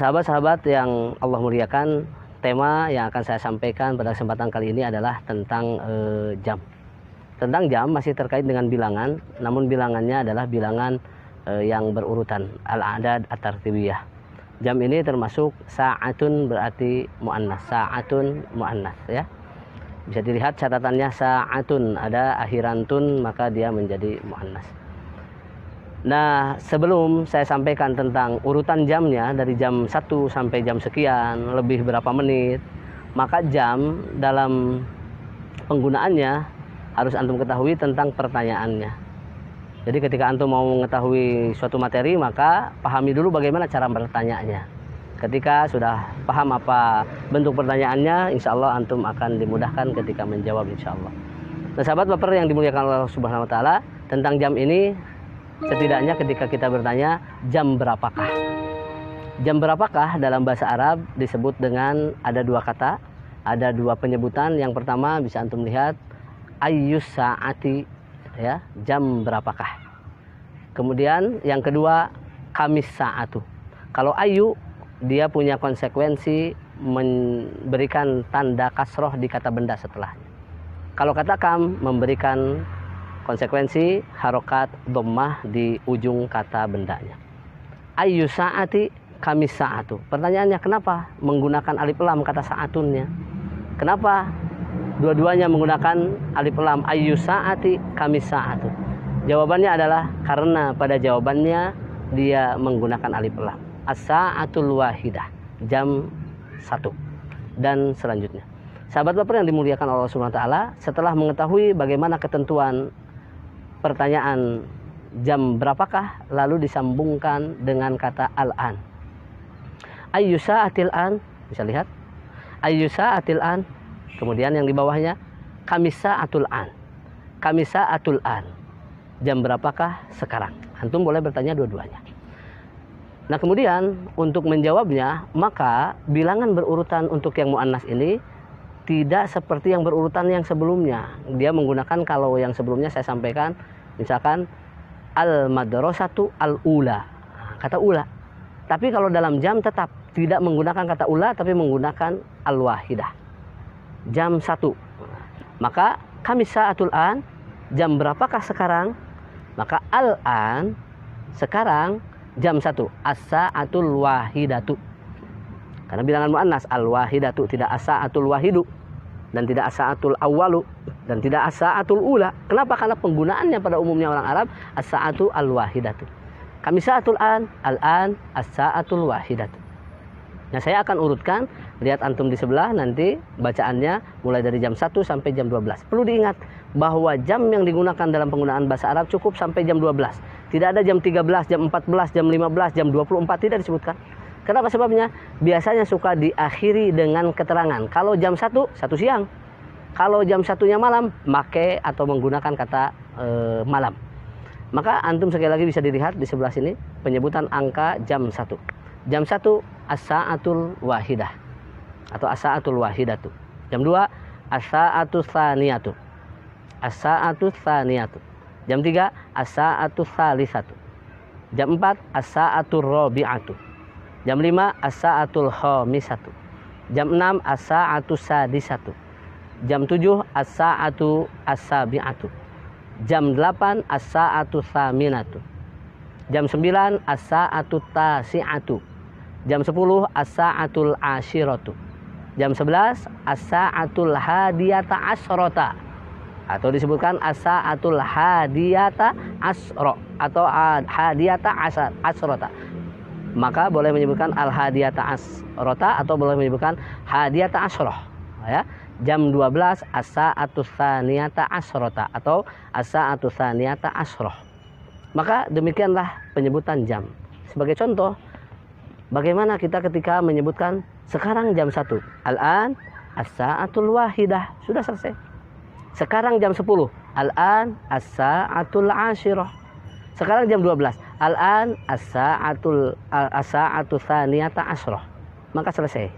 Sahabat-sahabat yang Allah muliakan, tema yang akan saya sampaikan pada kesempatan kali ini adalah tentang jam. Tentang jam masih terkait dengan bilangan, namun bilangannya adalah bilangan yang berurutan, al-adad at-tartibiyah. Jam ini termasuk sa'atun, berarti muannas, sa'atun muannas ya. Bisa dilihat catatannya sa'atun, ada akhiran tun, maka dia menjadi muannas. Nah, sebelum saya sampaikan tentang urutan jamnya dari jam 1 sampai jam sekian, lebih berapa menit, maka jam dalam penggunaannya harus antum ketahui tentang pertanyaannya. Jadi ketika antum mau mengetahui suatu materi, maka pahami dulu bagaimana cara bertanyanya. Ketika sudah paham apa bentuk pertanyaannya, insya Allah antum akan dimudahkan ketika menjawab, insya Allah. Nah, sahabat baper yang dimuliakan Allah Subhanahu Wa Taala, tentang jam ini, setidaknya ketika kita bertanya jam berapakah, jam berapakah dalam bahasa Arab disebut dengan ada dua kata, ada dua penyebutan. Yang pertama bisa antum lihat ayyus saati, ya, jam berapakah. Kemudian yang kedua kamis saatu. Kalau ayu dia punya konsekuensi memberikan tanda kasroh di kata benda setelahnya. Kalau kata kam memberikan konsekuensi harokat dhammah di ujung kata bendanya. Ayyu saati kamis saatu. Pertanyaannya, kenapa menggunakan alif lam kata saatunnya? Kenapa dua-duanya menggunakan alif lam ayyu saati kamis saatu? Jawabannya adalah karena pada jawabannya dia menggunakan alif lam. As-sa'atul wahidah, jam 1 dan selanjutnya. Sahabat baper yang dimuliakan Allah Subhanahu Wa Taala, setelah mengetahui bagaimana ketentuan pertanyaan jam berapakah, lalu disambungkan dengan kata al-an. Ayyu sa'atil an, bisa lihat ayyu sa'atil an. Kemudian yang di bawahnya kamis sa'atul an, kamis sa'atul an, jam berapakah sekarang. Antum boleh bertanya dua-duanya. Nah, kemudian untuk menjawabnya, maka bilangan berurutan untuk yang muannas ini tidak seperti yang berurutan yang sebelumnya. Dia menggunakan, kalau yang sebelumnya saya sampaikan, misalkan al-madrasatu al-ula, kata ula. Tapi kalau dalam jam tetap tidak menggunakan kata ula, tapi menggunakan al-wahidah, jam 1. Maka kamis sa'atul an, jam berapakah sekarang? Maka al-an, sekarang, jam 1, as-sa'atul wahidatu. Karena bilangan muannas al-wahidatu, tidak as-sa'atul wahidu, dan tidak as-sa'atul awwalu, dan tidak as-sa'atul ula. Kenapa? Karena penggunaannya pada umumnya orang Arab as-sa'atu al-wahidatu. Kami sa'atul an, al-an, as-sa'atul wahidatu. Nah, saya akan urutkan, lihat antum di sebelah nanti bacaannya mulai dari jam 1 sampai jam 12. Perlu diingat bahwa jam yang digunakan dalam penggunaan bahasa Arab cukup sampai jam 12. Tidak ada jam 13, jam 14, jam 15, jam 24, tidak disebutkan. Kenapa sebabnya? Biasanya suka diakhiri dengan keterangan. Kalau jam 1, 1 siang. Kalau jam 1-nya malam, make atau menggunakan kata malam. Maka antum sekali lagi bisa dilihat di sebelah sini penyebutan angka jam 1. Jam 1 as-sa'atul wahidah atau as-sa'atul wahidatu. Jam 2 as-sa'atul tsaniyatu. As-sa'atul tsaniyatu. Jam 3 as-sa'atul tsalisatu. Jam 4 as-sa'atul rabi'atu. Jam 5 as-sa'atul khamisatu. Jam 6 as-sa'atul sadisatu. Jam 7 as-sa'atu as-sabi'atu. Jam 8 as-sa'atu tsaminatu. Jam 9 as-sa'atu tasi'atu. Jam 10 as-sa'atul ashiratu. Jam 11 as-sa'atul hadiyata asrota, atau disebutkan as-sa'atul hadiyata asro atau hadiyata asrota. Maka boleh menyebutkan al-hadiyata asrota atau boleh menyebutkan hadiyata asroh ya. Jam 12 as-sa'atu tsaniyata asrota atau as-sa'atu tsaniyata asroh. Maka demikianlah penyebutan jam. Sebagai contoh, bagaimana kita ketika menyebutkan sekarang jam 1, al-an as-sa'atul wahidah, sudah selesai. Sekarang jam 10, al-an as-sa'atul ashirah. Sekarang jam 12, al-an as-sa'atu tsaniyata asroh. Maka selesai.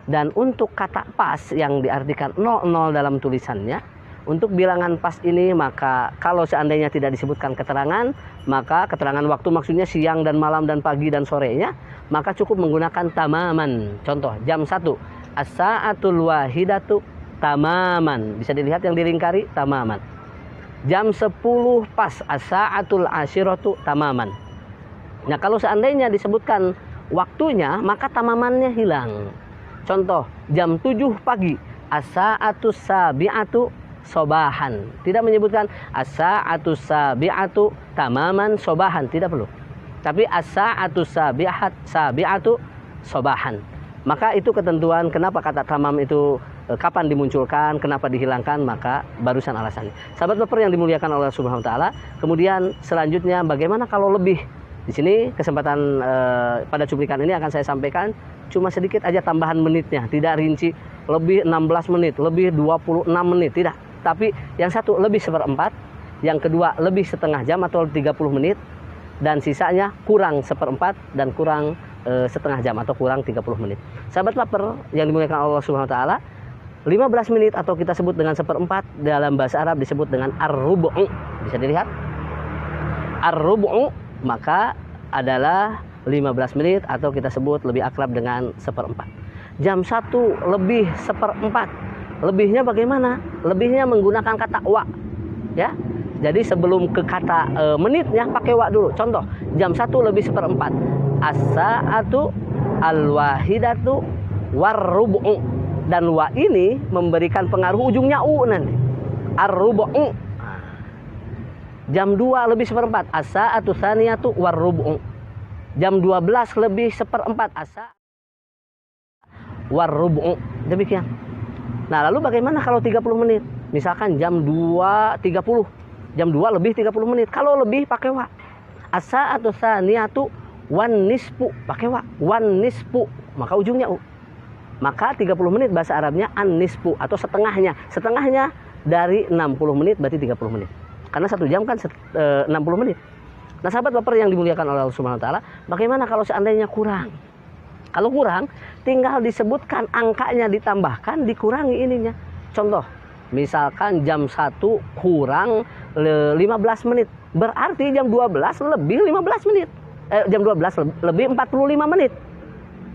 Dan untuk kata pas yang diartikan 00 dalam tulisannya, Untuk bilangan pas ini, maka kalau seandainya tidak disebutkan keterangan, maka keterangan waktu maksudnya siang dan malam dan pagi dan sorenya, maka cukup menggunakan tamaman. Contoh, jam 1, as-sa'atul wahidatu tamaman. Bisa dilihat yang dilingkari, tamaman. Jam 10 pas, as-sa'atul ashiratu tamaman. Nah, kalau seandainya disebutkan waktunya, maka tamamannya hilang. Contoh, jam 7 pagi, as-sa'atus sabi'atu sobahan. Tidak menyebutkan as-sa'atus sabi'atu tamaman sobahan, tidak perlu. Tapi as-sa'atus sabi'atu sobahan. Maka itu ketentuan kenapa kata tamam itu kapan dimunculkan, kenapa dihilangkan, maka barusan alasannya. Sahabat baper yang dimuliakan Allah Subhanahu wa taala. Kemudian selanjutnya bagaimana kalau lebih? Di sini kesempatan pada cuplikan ini akan saya sampaikan cuma sedikit aja tambahan menitnya, tidak rinci lebih 16 menit, lebih 26 menit, tidak. Tapi yang satu lebih 1/4, yang kedua lebih setengah jam atau 30 menit, dan sisanya kurang 1/4 dan kurang setengah jam atau kurang 30 menit. Sahabat baper yang dimuliakan Allah Subhanahu wa taala, 15 menit atau kita sebut dengan 1/4 dalam bahasa Arab disebut dengan ar-rubu'u. Bisa dilihat? Ar-rubu'u maka adalah 15 menit atau kita sebut lebih akrab dengan 1/4. Jam 1 lebih 1/4. Lebihnya bagaimana? Lebihnya menggunakan kata wa. Ya. Jadi sebelum ke kata menitnya pakai wa dulu. Contoh, jam 1 lebih 1/4. As-sa'atu al-wahidatu war-rubu'u. Dan wa ini memberikan pengaruh ujungnya u nanti. Ar-rubu'u. Jam 2 lebih 1/4, as-sa'atu tsaniyatu war-rubu'u. Jam 12 lebih 1/4, as-sa' war-rubu'u. Demikian. Nah, lalu bagaimana kalau 30 menit? Misalkan jam 2.30. Jam 2 lebih 30 menit. Kalau lebih pakai wa. As-sa'atu tsaniyatu wan nisfu, pakai wa. Wan nisfu, maka ujungnya u. Maka 30 menit bahasa Arabnya an-nisfu atau setengahnya. Setengahnya dari 60 menit berarti 30 menit. Karena 1 jam kan 60 menit. Nah, sahabat baper yang dimuliakan oleh Allah Subhanahu wa taala, bagaimana kalau seandainya kurang? Kalau kurang, tinggal disebutkan angkanya, ditambahkan, dikurangi ininya. Contoh, misalkan jam 1 kurang 15 menit. Berarti jam 12 lebih 15 menit. Jam 12 lebih 45 menit.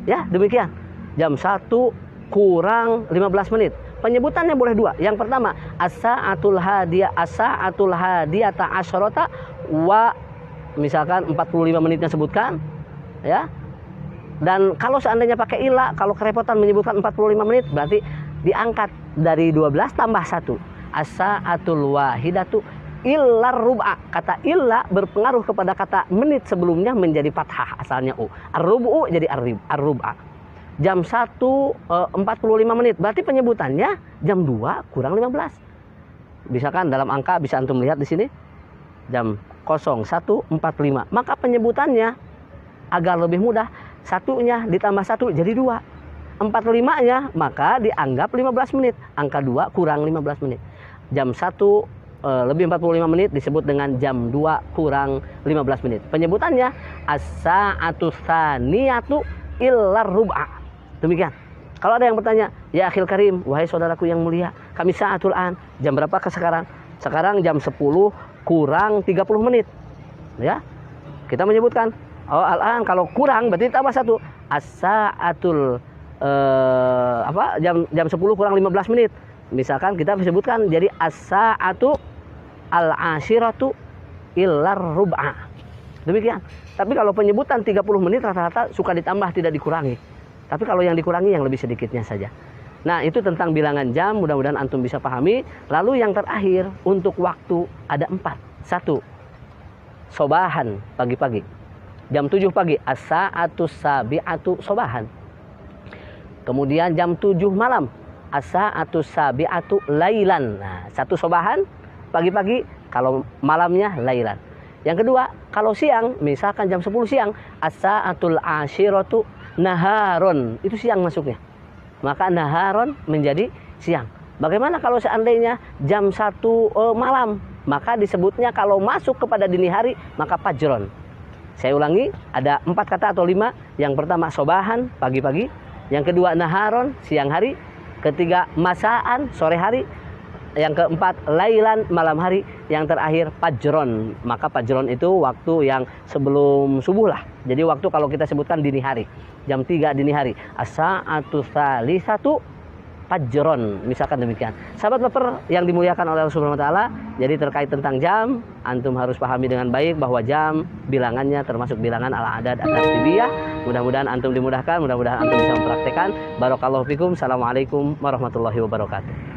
Ya, demikian. Jam 1 kurang 15 menit. Penyebutannya boleh 2. Yang pertama, as-sa'atul hadiyata asyarata wa, misalkan 45 menitnya sebutkan, ya. Dan kalau seandainya pakai ila, kalau kerepotan menyebutkan 45 menit, berarti diangkat dari 12 tambah 1. As-sa'atul wahidatu illar rub'a. Kata illa berpengaruh kepada kata menit sebelumnya menjadi fathah, asalnya u. Ar-rub'u jadi ar-rub'a. Jam 1 45 menit, berarti penyebutannya jam 2 kurang 15. Misalkan dalam angka bisa antum lihat di sini jam 01.45. Maka penyebutannya agar lebih mudah, satunya ditambah 1 jadi 2. 45-nya maka dianggap 15 menit. Angka 2 kurang 15 menit. Jam 1 lebih 45 menit disebut dengan jam 2 kurang 15 menit. Penyebutannya as-sa'atu tsaniyatu illar rub'a. Demikian. Kalau ada yang bertanya, ya akhil karim, wahai saudaraku yang mulia, kami sa'atul an, jam berapa ke sekarang? Sekarang jam 10 kurang 30 menit. Ya. Kita menyebutkan, oh al-an kalau kurang berarti tambah 1. As-sa'atul jam 10 kurang 15 menit. Misalkan kita sebutkan jadi as-sa'atu al-ashiratu illar rub'a. Demikian. Tapi kalau penyebutan 30 menit rata-rata suka ditambah, tidak dikurangi. Tapi kalau yang dikurangi yang lebih sedikitnya saja. Nah, itu tentang bilangan jam, mudah-mudahan antum bisa pahami. Lalu yang terakhir untuk waktu ada 4. 1. Sobahan pagi-pagi. Jam 7 pagi as-sa'atus sabi'atu sobahan. Kemudian jam 7 malam as-sa'atus sabi'atu lailan. Nah, 1 sobahan pagi-pagi, kalau malamnya lailan. Yang kedua, kalau siang, misalkan jam 10 siang, as-sa'atul ashiratu naharon, itu siang masuknya. Maka naharon menjadi siang. Bagaimana kalau seandainya jam 1 malam? Maka disebutnya kalau masuk kepada dini hari, maka fajron. Saya ulangi, ada 4 kata atau 5. Yang pertama sobahan, pagi-pagi. Yang kedua naharon, siang hari. Ketiga masaan, sore hari. yang keempat lailan, malam hari. Yang terakhir fajron. Maka fajron itu waktu yang sebelum subuh lah. Jadi waktu kalau kita sebutkan dini hari, jam 3 dini hari, as-sa'atu tsalisatu fajron, misalkan demikian. Sahabat baper yang dimuliakan oleh Allah Subhanahu wa taala, jadi terkait tentang jam, antum harus pahami dengan baik bahwa jam bilangannya termasuk bilangan al-adad at-tasbihiyah. Mudah-mudahan antum dimudahkan, mudah-mudahan antum bisa mempraktekkan. Barakallahu fikum. Assalamualaikum warahmatullahi wabarakatuh.